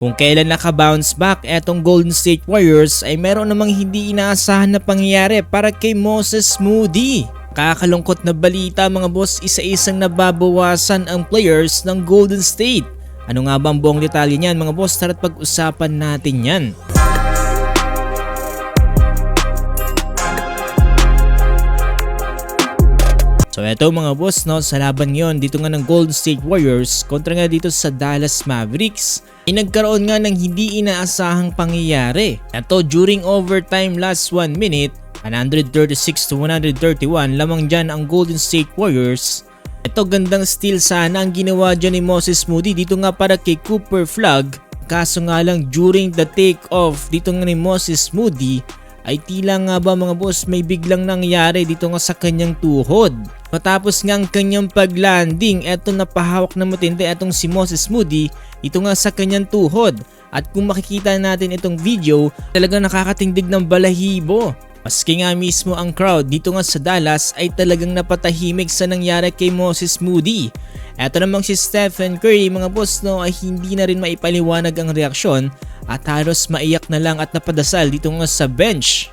Kung kailan naka-bounce back etong Golden State Warriors ay meron namang hindi inaasahan na pangyayari para kay Moses Moody. Kakalungkot na balita mga boss, isa-isang nababawasan ang players ng Golden State. Ano nga ba ang buong detalye niyan mga boss? Tara't pag-usapan natin yan. So eto mga boss, sa laban ngayon dito nga ng Golden State Warriors kontra nga dito sa Dallas Mavericks ay nagkaroon nga ng hindi inaasahang pangyayari. Ito during overtime last 1 minute, 136-131 lamang dyan ang Golden State Warriors. Ito gandang steal sana ang ginawa dyan ni Moses Moody dito nga para kay Cooper Flagg. Kaso nga lang during the take off dito nga ni Moses Moody ay tila nga ba mga boss may biglang nangyari dito nga sa kanyang tuhod. Matapos nga ang kanyang paglanding, eto napahawak na matindi etong si Moses Moody dito nga sa kanyang tuhod. At kung makikita natin itong video, talagang nakakatindig ng balahibo. Maski nga mismo ang crowd dito nga sa Dallas ay talagang napatahimik sa nangyari kay Moses Moody. Eto namang si Stephen Curry mga boss ay hindi na rin maipaliwanag ang reaksyon at halos maiyak na lang at napadasal dito nga sa bench.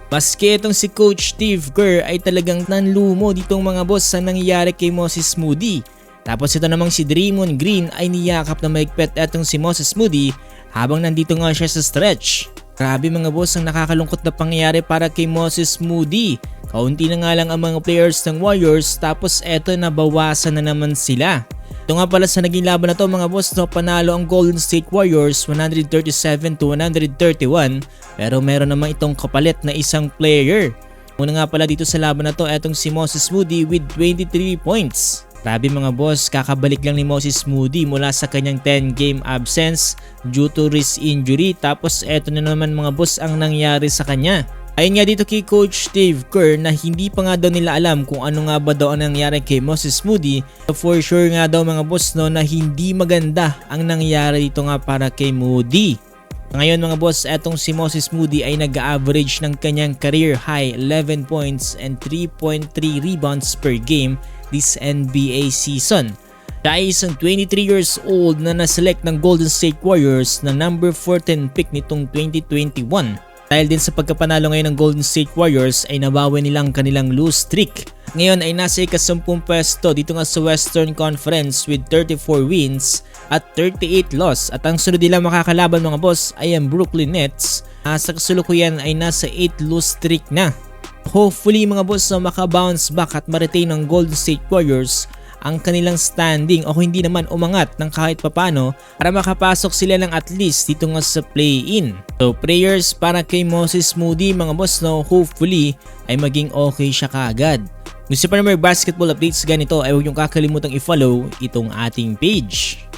Maski itong si Coach Steve Kerr ay talagang nanlumo ditong mga boss sa nangyayari kay Moses Moody. Tapos ito namang si Draymond Green ay niyakap na maigpit etong si Moses Moody habang nandito nga siya sa stretch. Grabe mga boss ang nakakalungkot na pangyayari para kay Moses Moody. Kaunti na nga lang ang mga players ng Warriors tapos eto nabawasan na naman sila. Ito nga pala sa naging laban na to mga boss, panalo ang Golden State Warriors 137-131 pero meron naman itong kapalit na isang player. Una nga pala dito sa laban na to etong si Moses Moody with 23 points. Grabe mga boss, kakabalik lang ni Moses Moody mula sa kanyang 10-game absence due to wrist injury tapos eto na naman mga boss ang nangyari sa kanya. Ayun nga dito kay Coach Steve Kerr na hindi pa nga daw nila alam kung ano nga ba daw ang nangyari kay Moses Moody. For sure nga daw mga boss na hindi maganda ang nangyari dito nga para kay Moody. Ngayon mga boss, etong si Moses Moody ay nag-average ng kanyang career high 11 points and 3.3 rebounds per game this NBA season. Siya ay isang 23 years old na naselect ng Golden State Warriors na number 14 pick nitong 2021. Dahil din sa pagkapanalo ngayon ng Golden State Warriors ay nabawi nilang kanilang lose streak. Ngayon ay nasa ika-10 pwesto dito nga sa Western Conference with 34 wins at 38 loss. At ang sunod nila makakalaban mga boss ay ang Brooklyn Nets. Sa kasulukuyan ay nasa 8 lose streak na. Hopefully mga boss makabounce back at ma-retain ng Golden State Warriors ang kanilang standing o hindi naman umangat ng kahit papano para makapasok sila ng at least dito nga sa play-in. So prayers para kay Moses Moody mga boss hopefully ay maging okay siya kaagad. Gusto pa na may basketball updates ganito ay huwag niyong kakalimutang i-follow itong ating page.